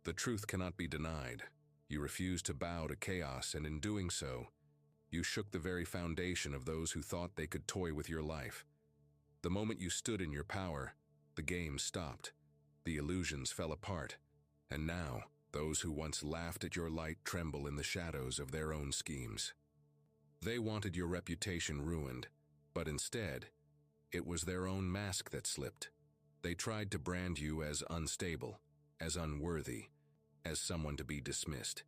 The truth cannot be denied. You refused to bow to chaos, and in doing so, you shook the very foundation of those who thought they could toy with your life. The moment you stood in your power, the game stopped. The illusions fell apart, and now those who once laughed at your light tremble in the shadows of their own schemes. They wanted your reputation ruined, but instead, it was their own mask that slipped. They tried to brand you as unstable, as unworthy, as someone to be dismissed.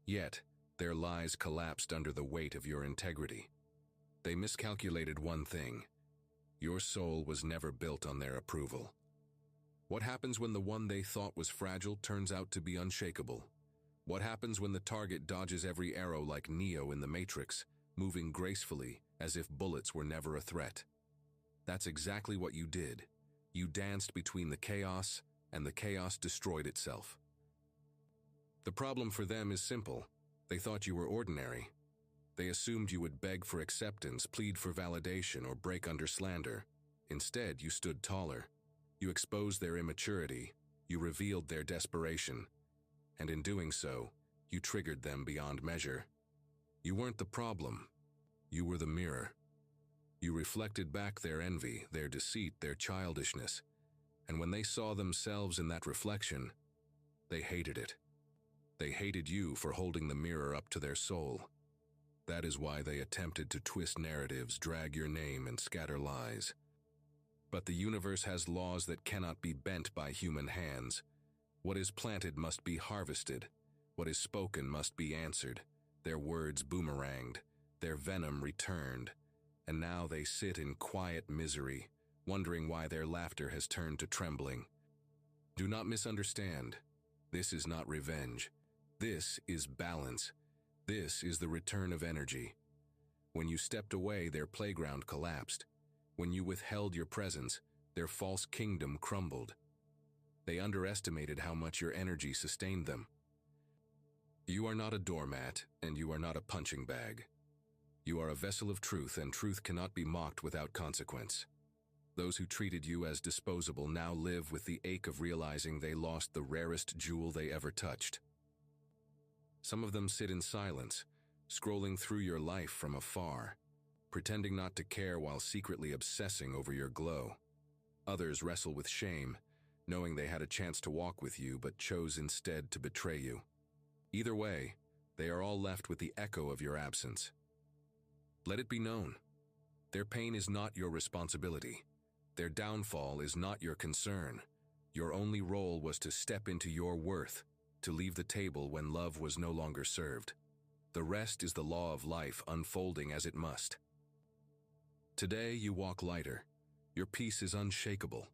Yet, their lies collapsed under the weight of your integrity. They miscalculated one thing. Your soul was never built on their approval. What happens when the one they thought was fragile turns out to be unshakable? What happens when the target dodges every arrow like Neo in the Matrix, moving gracefully as if bullets were never a threat? That's exactly what you did. You danced between the chaos, and the chaos destroyed itself. The problem for them is simple. They thought you were ordinary. They assumed you would beg for acceptance, plead for validation, or break under slander. Instead, you stood taller. You exposed their immaturity. You revealed their desperation. And in doing so, you triggered them beyond measure. You weren't the problem. You were the mirror. You reflected back their envy, their deceit, their childishness. And when they saw themselves in that reflection, they hated it. They hated you for holding the mirror up to their soul. That is why they attempted to twist narratives, drag your name, and scatter lies. But the universe has laws that cannot be bent by human hands. What is planted must be harvested. What is spoken must be answered. Their words boomeranged, their venom returned, and now they sit in quiet misery, wondering why their laughter has turned to trembling. Do not misunderstand. This is not revenge. This is balance. This is the return of energy. When you stepped away, their playground collapsed. When you withheld your presence, their false kingdom crumbled. They underestimated how much your energy sustained them. You are not a doormat, and you are not a punching bag. You are a vessel of truth, and truth cannot be mocked without consequence. Those who treated you as disposable now live with the ache of realizing they lost the rarest jewel they ever touched. Some of them sit in silence, scrolling through your life from afar, pretending not to care while secretly obsessing over your glow. Others wrestle with shame, knowing they had a chance to walk with you but chose instead to betray you. Either way, they are all left with the echo of your absence. Let it be known, their pain is not your responsibility. Their downfall is not your concern. Your only role was to step into your worth, to leave the table when love was no longer served. The rest is the law of life unfolding as it must. Today you walk lighter. Your peace is unshakable.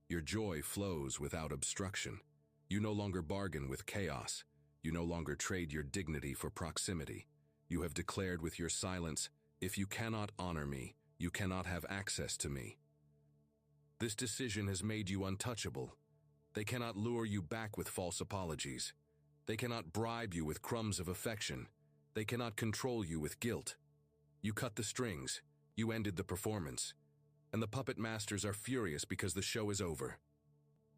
Your joy flows without obstruction. You no longer bargain with chaos. You no longer trade your dignity for proximity. You have declared with your silence, if you cannot honor me, you cannot have access to me. This decision has made you untouchable. They cannot lure you back with false apologies. They cannot bribe you with crumbs of affection. They cannot control you with guilt. You cut the strings. You ended the performance. And the puppet masters are furious because the show is over.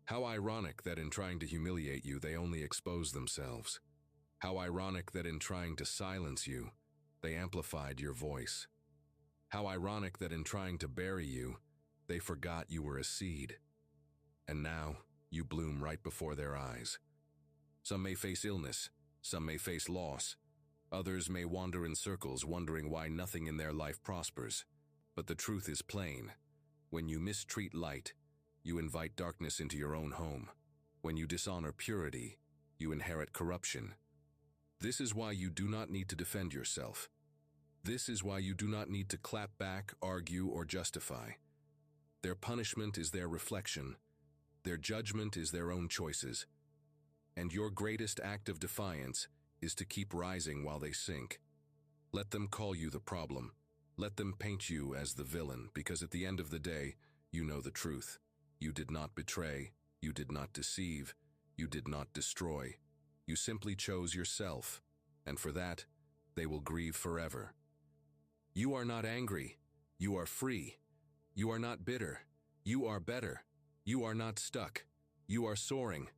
How ironic that in trying to humiliate you, they only expose themselves. How ironic that in trying to silence you, they amplified your voice. How ironic that in trying to bury you, they forgot you were a seed. And now, you bloom right before their eyes. Some may face illness, some may face loss. Others may wander in circles wondering why nothing in their life prospers. But the truth is plain. When you mistreat light, you invite darkness into your own home. When you dishonor purity, you inherit corruption. This is why you do not need to defend yourself. This is why you do not need to clap back, argue, or justify. Their punishment is their reflection. Their judgment is their own choices. And your greatest act of defiance is to keep rising while they sink. Let them call you the problem. Let them paint you as the villain, because at the end of the day, you know the truth. You did not betray. You did not deceive. You did not destroy. You simply chose yourself, and for that, they will grieve forever. You are not angry. You are free. You are not bitter. You are better. You are not stuck. You are soaring.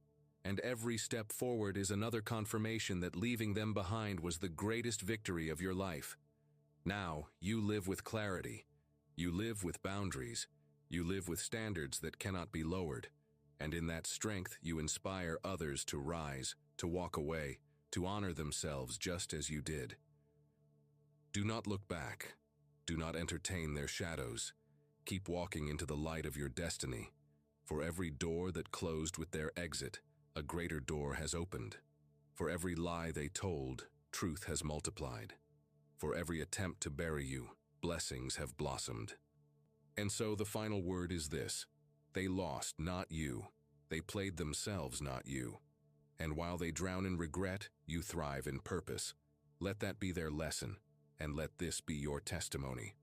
And every step forward is another confirmation that leaving them behind was the greatest victory of your life. Now, you live with clarity. You live with boundaries. You live with standards that cannot be lowered. And in that strength, you inspire others to rise, to walk away, to honor themselves just as you did. Do not look back. Do not entertain their shadows. Keep walking into the light of your destiny. For every door that closed with their exit, a greater door has opened. For every lie they told, truth has multiplied. For every attempt to bury you, blessings have blossomed. And so the final word is this: they lost, not you. They played themselves, not you. And while they drown in regret, you thrive in purpose. Let that be their lesson, and let this be your testimony.